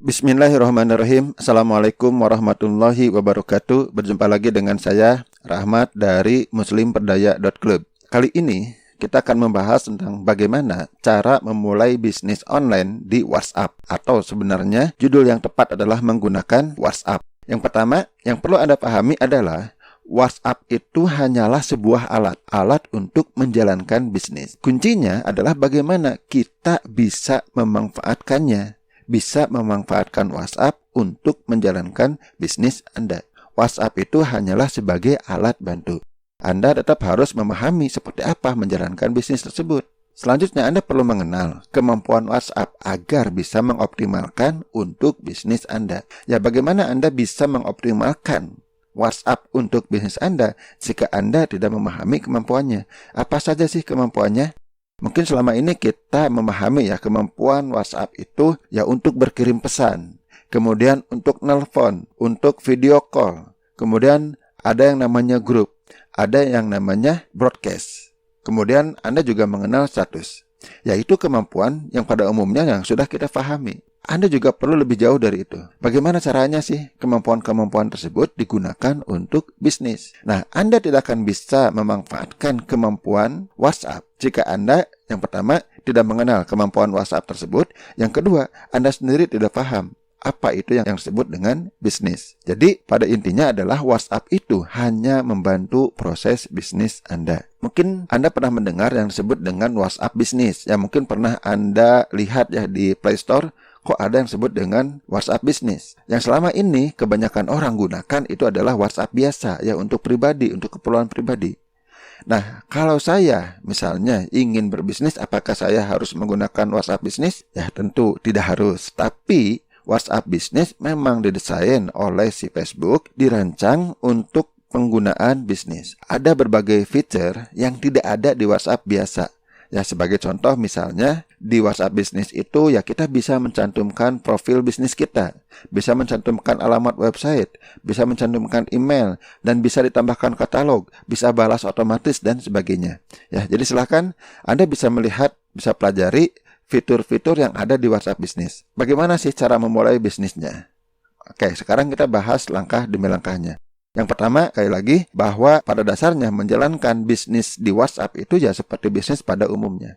Bismillahirrahmanirrahim. Assalamualaikum warahmatullahi wabarakatuh. Berjumpa lagi dengan saya, Rahmat dari muslimperdaya.club. Kali ini kita akan membahas tentang bagaimana cara memulai bisnis online di WhatsApp. Atau sebenarnya judul yang tepat adalah menggunakan WhatsApp. Yang pertama, yang perlu Anda pahami adalah WhatsApp itu hanyalah sebuah alat untuk menjalankan bisnis. Kuncinya adalah bagaimana kita bisa memanfaatkannya. Bisa memanfaatkan WhatsApp untuk menjalankan bisnis Anda. WhatsApp itu hanyalah sebagai alat bantu. Anda tetap harus memahami seperti apa menjalankan bisnis tersebut. Selanjutnya Anda perlu mengenal kemampuan WhatsApp agar bisa mengoptimalkan untuk bisnis Anda. Ya, bagaimana Anda bisa mengoptimalkan WhatsApp untuk bisnis Anda jika Anda tidak memahami kemampuannya? Apa saja sih kemampuannya? Mungkin selama ini kita memahami ya kemampuan WhatsApp itu ya untuk berkirim pesan, kemudian untuk nelpon, untuk video call, kemudian ada yang namanya grup, ada yang namanya broadcast. Kemudian Anda juga mengenal status, yaitu kemampuan yang pada umumnya yang sudah kita pahami. Anda juga perlu lebih jauh dari itu. Bagaimana caranya sih kemampuan-kemampuan tersebut digunakan untuk bisnis? Nah, Anda tidak akan bisa memanfaatkan kemampuan WhatsApp jika Anda, yang pertama, tidak mengenal kemampuan WhatsApp tersebut. Yang kedua, Anda sendiri tidak paham apa itu yang disebut dengan bisnis. Jadi, pada intinya adalah WhatsApp itu hanya membantu proses bisnis Anda. Mungkin Anda pernah mendengar yang disebut dengan WhatsApp bisnis. Ya, mungkin pernah Anda lihat ya di Play Store, kok ada yang disebut dengan WhatsApp bisnis. Yang selama ini kebanyakan orang gunakan itu adalah WhatsApp biasa, ya untuk pribadi, untuk keperluan pribadi. Nah, kalau saya misalnya ingin berbisnis, apakah saya harus menggunakan WhatsApp bisnis? Ya tentu tidak harus. Tapi WhatsApp bisnis memang didesain oleh si Facebook, dirancang untuk penggunaan bisnis. Ada berbagai fitur yang tidak ada di WhatsApp biasa. Ya, sebagai contoh misalnya di WhatsApp bisnis itu ya kita bisa mencantumkan profil bisnis kita, bisa mencantumkan alamat website, bisa mencantumkan email, dan bisa ditambahkan katalog, bisa balas otomatis dan sebagainya. Ya, jadi silakan Anda bisa melihat, bisa pelajari fitur-fitur yang ada di WhatsApp bisnis. Bagaimana sih cara memulai bisnisnya? Oke, sekarang kita bahas langkah demi langkahnya. Yang pertama, sekali lagi, bahwa pada dasarnya menjalankan bisnis di WhatsApp itu ya seperti bisnis pada umumnya.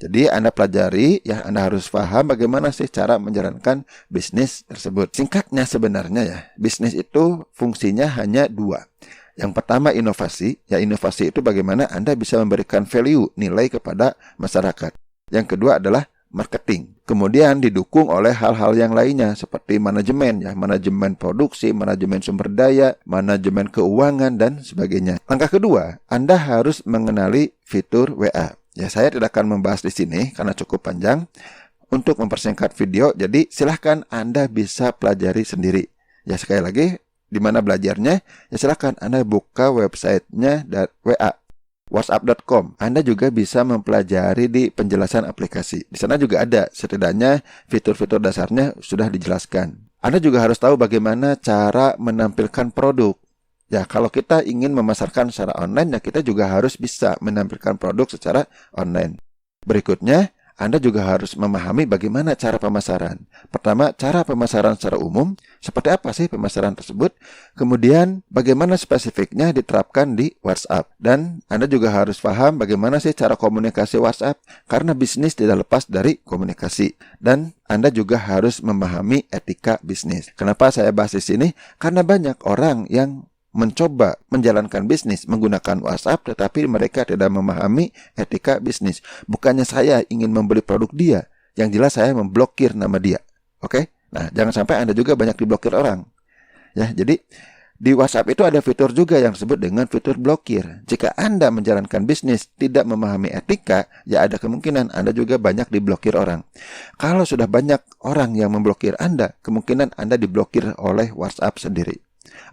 Jadi Anda pelajari, ya Anda harus paham bagaimana sih cara menjalankan bisnis tersebut. Singkatnya sebenarnya ya, bisnis itu fungsinya hanya dua. Yang pertama inovasi, ya inovasi itu bagaimana Anda bisa memberikan value, nilai kepada masyarakat. Yang kedua adalah marketing. Kemudian didukung oleh hal-hal yang lainnya seperti manajemen, ya manajemen produksi, manajemen sumber daya, manajemen keuangan dan sebagainya. Langkah kedua, Anda harus mengenali fitur WA. Ya, saya tidak akan membahas di sini karena cukup panjang. Untuk mempersingkat video, jadi silahkan Anda bisa pelajari sendiri. Ya, sekali lagi, di mana belajarnya? Ya, silahkan Anda buka websitenya WA. WhatsApp.com. Anda juga bisa mempelajari di penjelasan aplikasi. Di sana juga ada setidaknya fitur-fitur dasarnya sudah dijelaskan. Anda juga harus tahu bagaimana cara menampilkan produk. Ya, kalau kita ingin memasarkan secara online, ya kita juga harus bisa menampilkan produk secara online. Berikutnya, Anda juga harus memahami bagaimana cara pemasaran. Pertama, cara pemasaran secara umum. Seperti apa sih pemasaran tersebut? Kemudian, bagaimana spesifiknya diterapkan di WhatsApp. Dan Anda juga harus paham bagaimana sih cara komunikasi WhatsApp. Karena bisnis tidak lepas dari komunikasi. Dan Anda juga harus memahami etika bisnis. Kenapa saya bahas di sini? Karena banyak orang yang mencoba menjalankan bisnis menggunakan WhatsApp tetapi mereka tidak memahami etika bisnis. Bukannya saya ingin membeli produk dia, yang jelas saya memblokir nama dia. Oke? Nah, jangan sampai Anda juga banyak diblokir orang. Ya, jadi di WhatsApp itu ada fitur juga yang disebut dengan fitur blokir. Jika Anda menjalankan bisnis tidak memahami etika, ya ada kemungkinan Anda juga banyak diblokir orang. Kalau sudah banyak orang yang memblokir Anda, kemungkinan Anda diblokir oleh WhatsApp sendiri.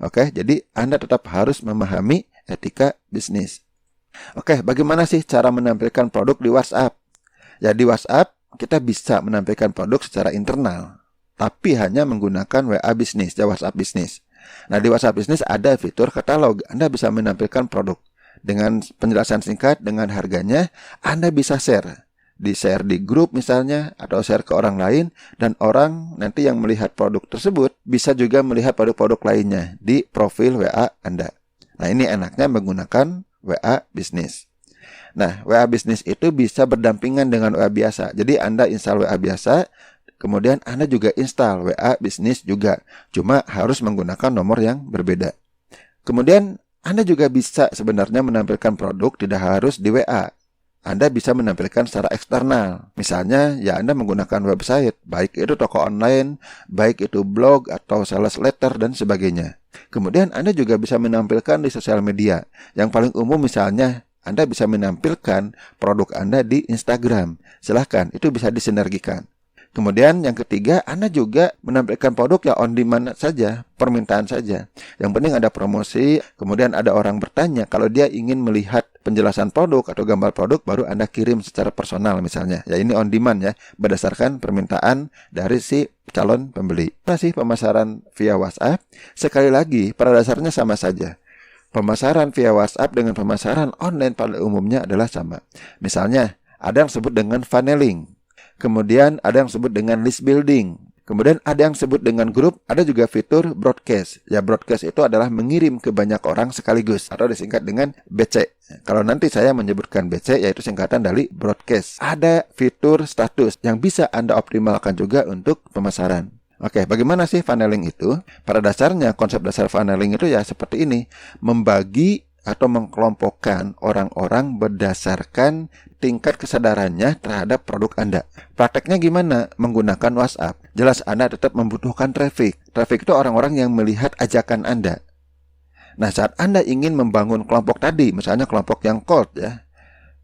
Oke, jadi Anda tetap harus memahami etika bisnis. Oke, bagaimana sih cara menampilkan produk di WhatsApp? Ya, di WhatsApp kita bisa menampilkan produk secara internal, tapi hanya menggunakan WA bisnis, ya WhatsApp bisnis. Nah, di WhatsApp bisnis ada fitur katalog. Anda bisa menampilkan produk dengan penjelasan singkat, dengan harganya. Anda bisa share di-share di grup misalnya, atau share ke orang lain, dan orang nanti yang melihat produk tersebut bisa juga melihat produk-produk lainnya di profil WA Anda. Nah, ini enaknya menggunakan WA Bisnis. Nah, WA Bisnis itu bisa berdampingan dengan WA biasa. Jadi Anda install WA biasa, kemudian Anda juga install WA Bisnis juga. Cuma harus menggunakan nomor yang berbeda. Kemudian Anda juga bisa sebenarnya menampilkan produk tidak harus di WA. Anda bisa menampilkan secara eksternal. Misalnya, ya Anda menggunakan website, baik itu toko online, baik itu blog atau sales letter dan sebagainya. Kemudian Anda juga bisa menampilkan di sosial media. Yang paling umum misalnya, Anda bisa menampilkan produk Anda di Instagram. Silahkan, itu bisa disinergikan. Kemudian yang ketiga, Anda juga menampilkan produk ya on demand saja, permintaan saja. Yang penting ada promosi, kemudian ada orang bertanya. Kalau dia ingin melihat penjelasan produk atau gambar produk, baru Anda kirim secara personal misalnya. Ya ini on demand ya, berdasarkan permintaan dari si calon pembeli. Masih pemasaran via WhatsApp, sekali lagi pada dasarnya sama saja. Pemasaran via WhatsApp dengan pemasaran online pada umumnya adalah sama. Misalnya, ada yang disebut dengan funneling. Kemudian ada yang disebut dengan list building. Kemudian ada yang disebut dengan grup, ada juga fitur broadcast. Ya, broadcast itu adalah mengirim ke banyak orang sekaligus atau disingkat dengan BC. Kalau nanti saya menyebutkan BC, yaitu singkatan dari broadcast. Ada fitur status yang bisa Anda optimalkan juga untuk pemasaran. Oke, bagaimana sih funneling itu? Pada dasarnya konsep dasar funneling itu ya seperti ini, membagi atau mengkelompokkan orang-orang berdasarkan tingkat kesadarannya terhadap produk Anda. Prakteknya gimana? Menggunakan WhatsApp. Jelas Anda tetap membutuhkan traffic. Traffic itu orang-orang yang melihat ajakan Anda. Nah, saat Anda ingin membangun kelompok tadi, misalnya kelompok yang cold ya,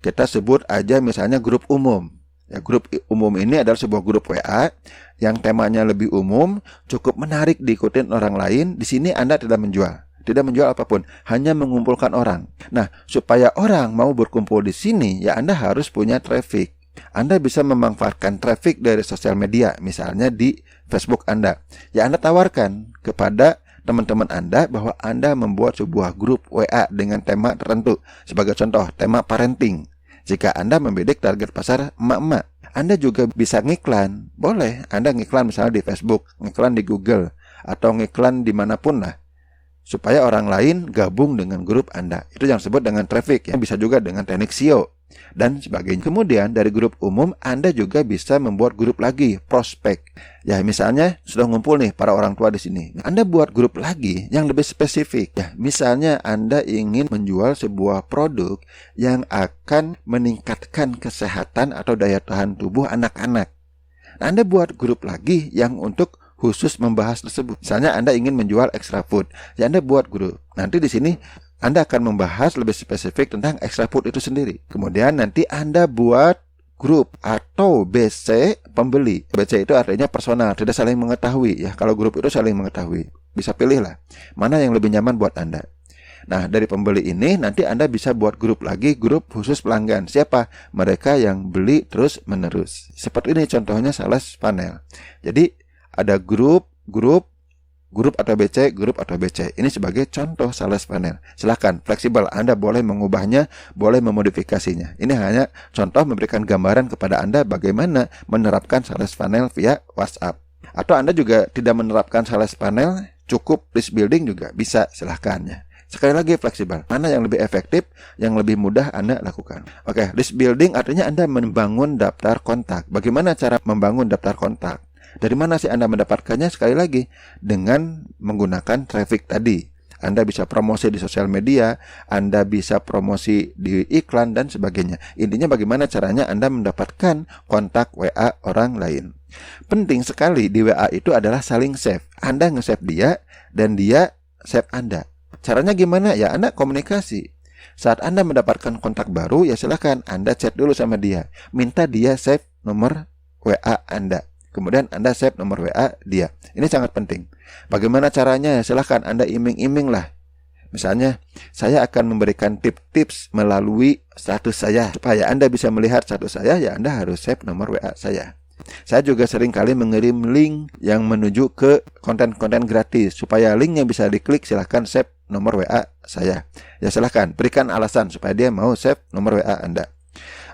kita sebut aja misalnya grup umum. Ya, grup umum ini adalah sebuah grup WA yang temanya lebih umum, cukup menarik diikutin orang lain. Di sini Anda tidak menjual apapun, hanya mengumpulkan orang. Nah, supaya orang mau berkumpul di sini, ya Anda harus punya traffic. Anda bisa memanfaatkan traffic dari sosial media, misalnya di Facebook Anda. Ya Anda tawarkan kepada teman-teman Anda bahwa Anda membuat sebuah grup WA dengan tema tertentu. Sebagai contoh, tema parenting. Jika Anda membidik target pasar emak-emak, Anda juga bisa ngiklan. Boleh, Anda ngiklan misalnya di Facebook, ngiklan di Google, atau ngiklan dimanapun lah, supaya orang lain gabung dengan grup Anda. Itu yang disebut dengan traffic, yang bisa juga dengan teknik SEO dan sebagainya. Kemudian dari grup umum Anda juga bisa membuat grup lagi, prospek. Ya misalnya sudah ngumpul nih para orang tua di sini. Anda buat grup lagi yang lebih spesifik. Ya misalnya Anda ingin menjual sebuah produk yang akan meningkatkan kesehatan atau daya tahan tubuh anak-anak. Anda buat grup lagi yang untuk khusus membahas tersebut. Misalnya Anda ingin menjual extra food, ya Anda buat grup. Nanti di sini Anda akan membahas lebih spesifik tentang extra food itu sendiri. Kemudian nanti Anda buat grup atau BC pembeli. BC itu artinya personal, tidak saling mengetahui ya. Kalau grup itu saling mengetahui, bisa pilihlah mana yang lebih nyaman buat Anda. Nah, dari pembeli ini nanti Anda bisa buat grup lagi, grup khusus pelanggan. Siapa? Mereka yang beli terus menerus. Seperti ini contohnya sales funnel. Jadi ada grup atau BC, grup atau BC. Ini sebagai contoh sales funnel. Silahkan, fleksibel. Anda boleh mengubahnya, boleh memodifikasinya. Ini hanya contoh memberikan gambaran kepada Anda bagaimana menerapkan sales funnel via WhatsApp. Atau Anda juga tidak menerapkan sales funnel, cukup list building juga bisa, silahkan ya. Sekali lagi fleksibel. Mana yang lebih efektif, yang lebih mudah Anda lakukan. Oke, list building artinya Anda membangun daftar kontak. Bagaimana cara membangun daftar kontak? Dari mana sih Anda mendapatkannya? Sekali lagi, dengan menggunakan traffic tadi. Anda bisa promosi di sosial media, Anda bisa promosi di iklan, dan sebagainya. Intinya bagaimana caranya Anda mendapatkan kontak WA orang lain. Penting sekali di WA itu adalah saling save. Anda nge-save dia, dan dia save Anda. Caranya gimana? Ya Anda komunikasi. Saat Anda mendapatkan kontak baru, ya silakan Anda chat dulu sama dia. Minta dia save nomor WA Anda. Kemudian Anda save nomor WA dia. Ini sangat penting. Bagaimana caranya? Silahkan Anda iming-iming lah. Misalnya, saya akan memberikan tips-tips melalui status saya. Supaya Anda bisa melihat status saya, ya Anda harus save nomor WA saya. Saya juga sering kali mengirim link yang menuju ke konten-konten gratis. Supaya linknya bisa diklik, silahkan save nomor WA saya. Ya silahkan, berikan alasan supaya dia mau save nomor WA Anda.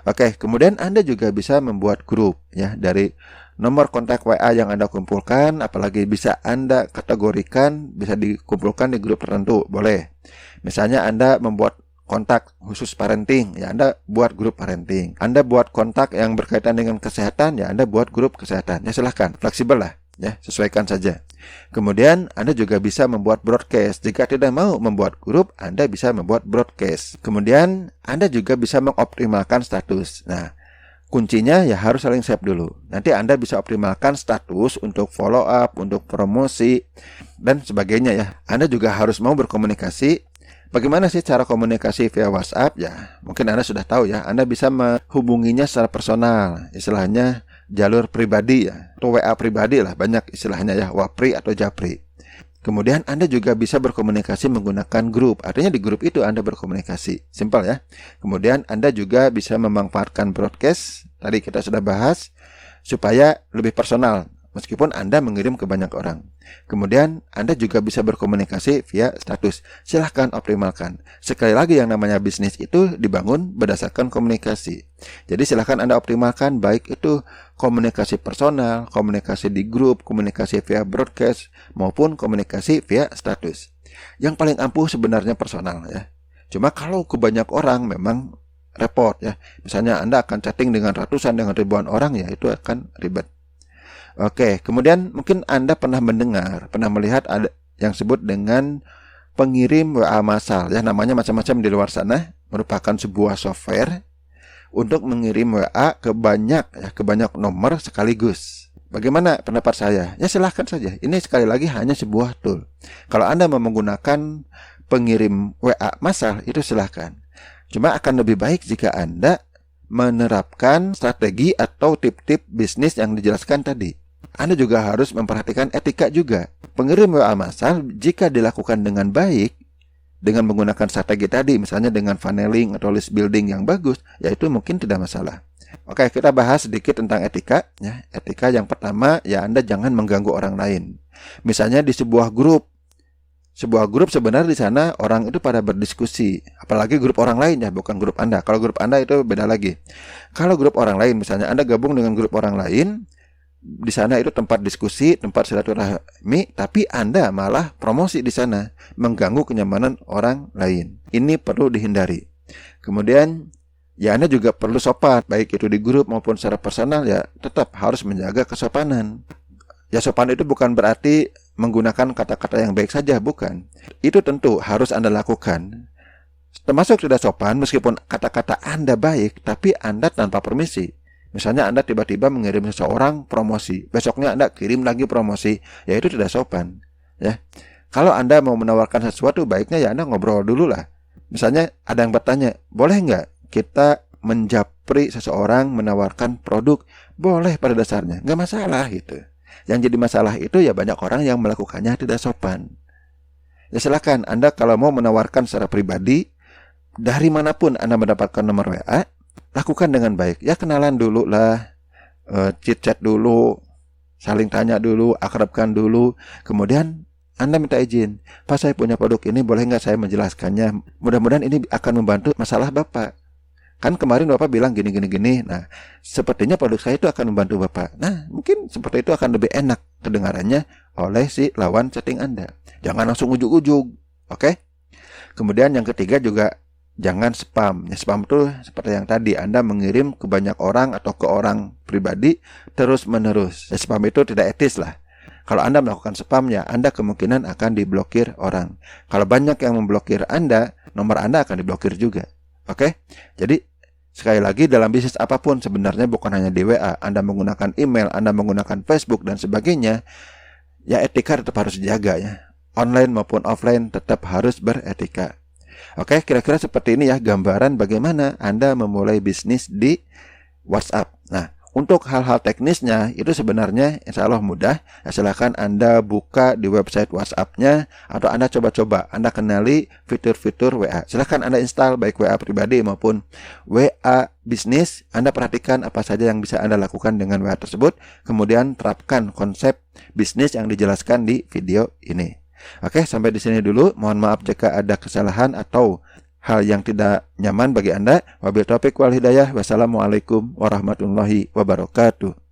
Oke, kemudian Anda juga bisa membuat grup ya dari nomor kontak WA yang Anda kumpulkan, apalagi bisa Anda kategorikan, bisa dikumpulkan di grup tertentu, boleh. Misalnya Anda membuat kontak khusus parenting, ya Anda buat grup parenting. Anda buat kontak yang berkaitan dengan kesehatan, ya Anda buat grup kesehatan. Ya silahkan, fleksibel lah, ya sesuaikan saja. Kemudian Anda juga bisa membuat broadcast. Jika tidak mau membuat grup, Anda bisa membuat broadcast. Kemudian Anda juga bisa mengoptimalkan status. Nah, kuncinya ya harus saling save dulu. Nanti Anda bisa optimalkan status untuk follow up, untuk promosi, dan sebagainya ya. Anda juga harus mau berkomunikasi. Bagaimana sih cara komunikasi via WhatsApp? Ya, mungkin Anda sudah tahu ya. Anda bisa menghubunginya secara personal, istilahnya jalur pribadi ya, atau WA pribadi lah, banyak istilahnya ya, Wapri atau Japri. Kemudian Anda juga bisa berkomunikasi menggunakan grup. Artinya di grup itu Anda berkomunikasi. Simpel ya. Kemudian Anda juga bisa memanfaatkan broadcast. Tadi kita sudah bahas supaya lebih personal. Meskipun Anda mengirim ke banyak orang. Kemudian Anda juga bisa berkomunikasi via status. Silahkan optimalkan. Sekali lagi yang namanya bisnis itu dibangun berdasarkan komunikasi. Jadi silahkan Anda optimalkan baik itu komunikasi personal, komunikasi di grup, komunikasi via broadcast, maupun komunikasi via status. Yang paling ampuh sebenarnya personal ya. Cuma kalau ke banyak orang memang repot ya. Misalnya Anda akan chatting dengan ratusan, dengan ribuan orang ya, itu akan ribet. Oke, kemudian mungkin Anda pernah mendengar, pernah melihat ada yang disebut dengan pengirim WA massal ya, namanya macam-macam di luar sana, merupakan sebuah software untuk mengirim WA ke banyak nomor sekaligus. Bagaimana pendapat saya? Ya silahkan saja. Ini sekali lagi hanya sebuah tool. Kalau Anda mau menggunakan pengirim WA massal itu silahkan. Cuma akan lebih baik jika Anda menerapkan strategi atau tip-tip bisnis yang dijelaskan tadi. Anda juga harus memperhatikan etika juga. Pengirim WA massal jika dilakukan dengan baik, dengan menggunakan strategi tadi, misalnya dengan funneling atau list building yang bagus, ya itu mungkin tidak masalah. Oke, kita bahas sedikit tentang etika. Ya, etika yang pertama, ya Anda jangan mengganggu orang lain. Misalnya di sebuah grup sebenarnya di sana orang itu pada berdiskusi, apalagi grup orang lain ya, bukan grup Anda. Kalau grup Anda itu beda lagi. Kalau grup orang lain, misalnya Anda gabung dengan grup orang lain, di sana itu tempat diskusi, tempat silaturahmi, tapi Anda malah promosi di sana, mengganggu kenyamanan orang lain. Ini perlu dihindari. Kemudian, ya Anda juga perlu sopan, baik itu di grup maupun secara personal, ya tetap harus menjaga kesopanan. Ya sopan itu bukan berarti menggunakan kata-kata yang baik saja, bukan. Itu tentu harus Anda lakukan. Termasuk tidak sopan meskipun kata-kata Anda baik, tapi Anda tanpa permisi. Misalnya Anda tiba-tiba mengirim seseorang promosi, besoknya Anda kirim lagi promosi, ya itu tidak sopan. Ya, kalau Anda mau menawarkan sesuatu, baiknya ya Anda ngobrol dulu lah. Misalnya ada yang bertanya, boleh nggak kita menjapri seseorang menawarkan produk? Boleh pada dasarnya, nggak masalah gitu. Yang jadi masalah itu ya banyak orang yang melakukannya tidak sopan. Ya silakan Anda kalau mau menawarkan secara pribadi, dari manapun Anda mendapatkan nomor WA, lakukan dengan baik. Ya kenalan dulu lah, chit-chat dulu, saling tanya dulu, akrabkan dulu. Kemudian Anda minta izin, Pak saya punya produk ini, boleh nggak saya menjelaskannya? Mudah-mudahan ini akan membantu masalah Bapak. Kan kemarin Bapak bilang gini. Nah, sepertinya produk saya itu akan membantu Bapak. Nah, mungkin seperti itu akan lebih enak kedengarannya oleh si lawan chatting Anda. Jangan langsung ujuk-ujuk, oke? Kemudian yang ketiga juga, jangan spam. Ya, spam itu seperti yang tadi, Anda mengirim ke banyak orang atau ke orang pribadi terus-menerus. Ya, spam itu tidak etis lah. Kalau Anda melakukan spam, ya Anda kemungkinan akan diblokir orang. Kalau banyak yang memblokir Anda, nomor Anda akan diblokir juga. Oke? Jadi sekali lagi dalam bisnis apapun sebenarnya bukan hanya di WA, Anda menggunakan email, Anda menggunakan Facebook dan sebagainya, ya etika tetap harus dijaga ya. Online maupun offline tetap harus beretika. Oke, kira-kira seperti ini ya gambaran bagaimana Anda memulai bisnis di WhatsApp. Nah, untuk hal-hal teknisnya itu sebenarnya insya Allah mudah. Ya, silakan Anda buka di website WhatsApp-nya atau Anda coba-coba, Anda kenali fitur-fitur WA. Silakan Anda install baik WA pribadi maupun WA bisnis. Anda perhatikan apa saja yang bisa Anda lakukan dengan WA tersebut. Kemudian terapkan konsep bisnis yang dijelaskan di video ini. Oke, sampai di sini dulu. Mohon maaf jika ada kesalahan atau hal yang tidak nyaman bagi Anda. Wabil taufiq wal hidayah. Wassalamualaikum warahmatullahi wabarakatuh.